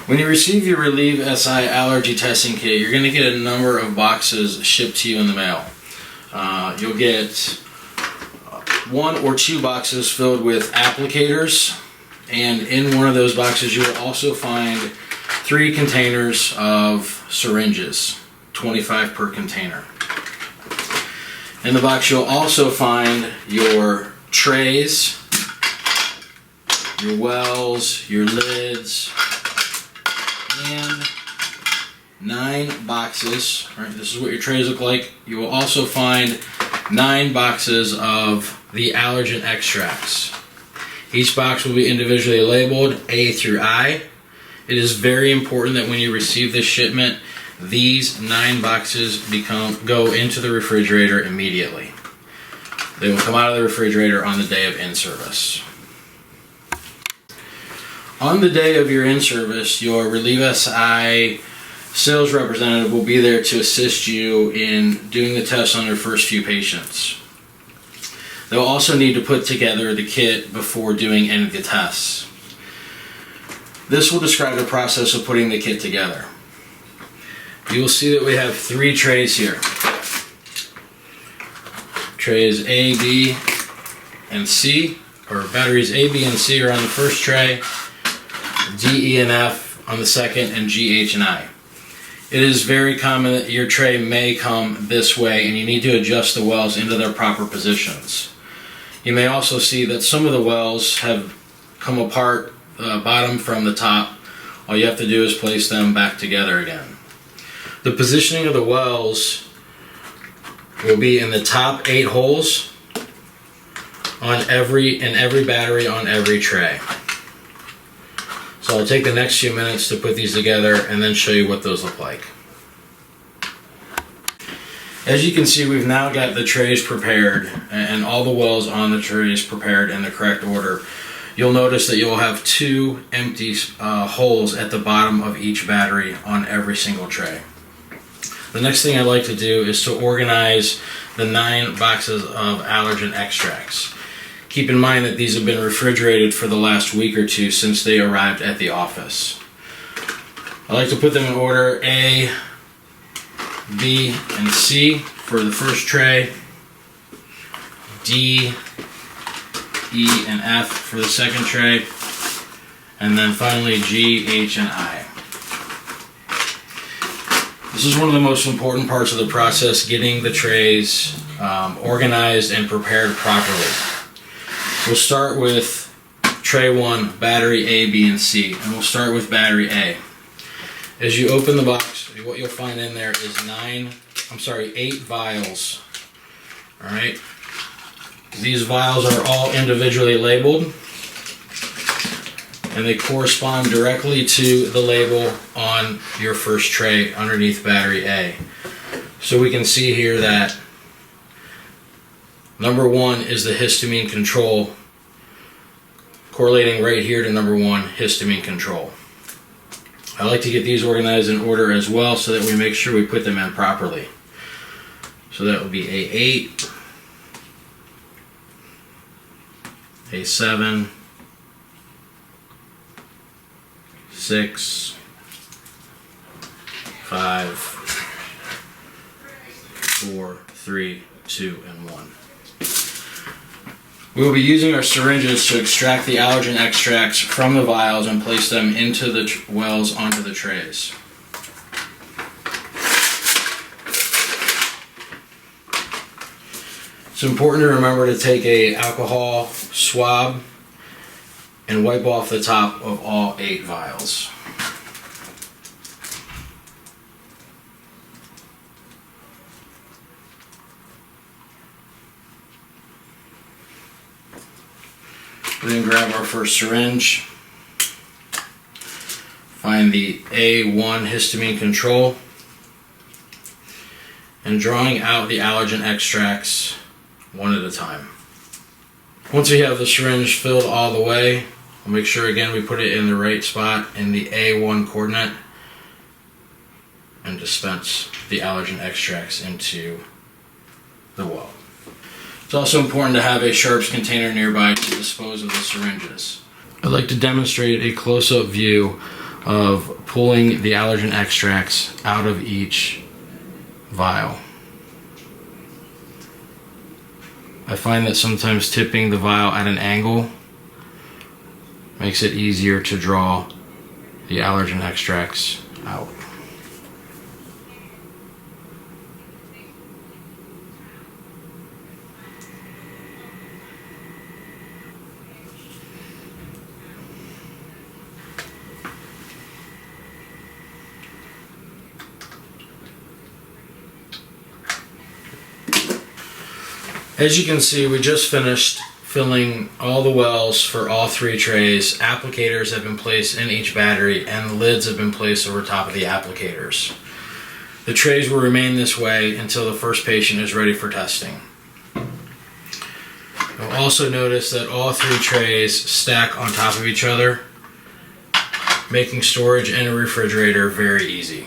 When you receive your RelieveSI allergy testing kit, you're going to get a number of boxes shipped to you in the mail. You'll get 1 or 2 boxes filled with applicators, and in one of those boxes you will also find 3 containers of syringes, 25 per container. In the box you'll also find your trays, your wells, your lids, and 9 boxes. Right, this is what your trays look like. You will also find 9 boxes of the allergen extracts. Each box will be individually labeled A through I. It is very important that when you receive this shipment, these 9 boxes go into the refrigerator immediately. They will come out of the refrigerator on the day of in-service. On the day of your in-service, your RelieveSI sales representative will be there to assist you in doing the test on your first few patients. They'll also need to put together the kit before doing any of the tests. This will describe the process of putting the kit together. You will see that we have 3 trays here. Trays A, B, and C, or batteries A, B, and C are on the first tray, D, E, and F on the second, and G, H, and I. It is very common that your tray may come this way and you need to adjust the wells into their proper positions. You may also see that some of the wells have come apart, bottom from the top. All you have to do is place them back together again. The positioning of the wells will be in the top 8 holes on every battery on every tray. So I'll take the next few minutes to put these together and then show you what those look like. As you can see, we've now got the trays prepared and all the wells on the trays prepared in the correct order. You'll notice that you'll have 2 empty holes at the bottom of each battery on every single tray. The next thing I'd like to do is to organize the 9 boxes of allergen extracts. Keep in mind that these have been refrigerated for the last week or 2 since they arrived at the office. I like to put them in order A, B, and C for the first tray, D, E, and F for the second tray, and then finally G, H, and I. This is one of the most important parts of the process, getting the trays organized and prepared properly. We'll start with tray 1, battery A, B, and C, and we'll start with battery A. As you open the box, what you'll find in there is 8 vials. All right. These vials are all individually labeled, and they correspond directly to the label on your first tray underneath battery A. So we can see here that number 1 is the histamine control, correlating right here to number 1, histamine control. I like to get these organized in order as well so that we make sure we put them in properly. So that would be A8, A7, 6, 5, 4, 3, 2, and 1. We will be using our syringes to extract the allergen extracts from the vials and place them into the wells onto the trays. It's important to remember to take an alcohol swab and wipe off the top of all 8 vials. We then grab our first syringe, find the A1 histamine control, and drawing out the allergen extracts one at a time. Once we have the syringe filled all the way, we'll make sure again we put it in the right spot in the A1 coordinate and dispense the allergen extracts into the well. It's also important to have a sharps container nearby to dispose of the syringes. I'd like to demonstrate a close-up view of pulling the allergen extracts out of each vial. I find that sometimes tipping the vial at an angle makes it easier to draw the allergen extracts out. As you can see, we just finished filling all the wells for all 3 trays. Applicators have been placed in each battery and the lids have been placed over top of the applicators. The trays will remain this way until the first patient is ready for testing. You'll also notice that all 3 trays stack on top of each other, making storage in a refrigerator very easy.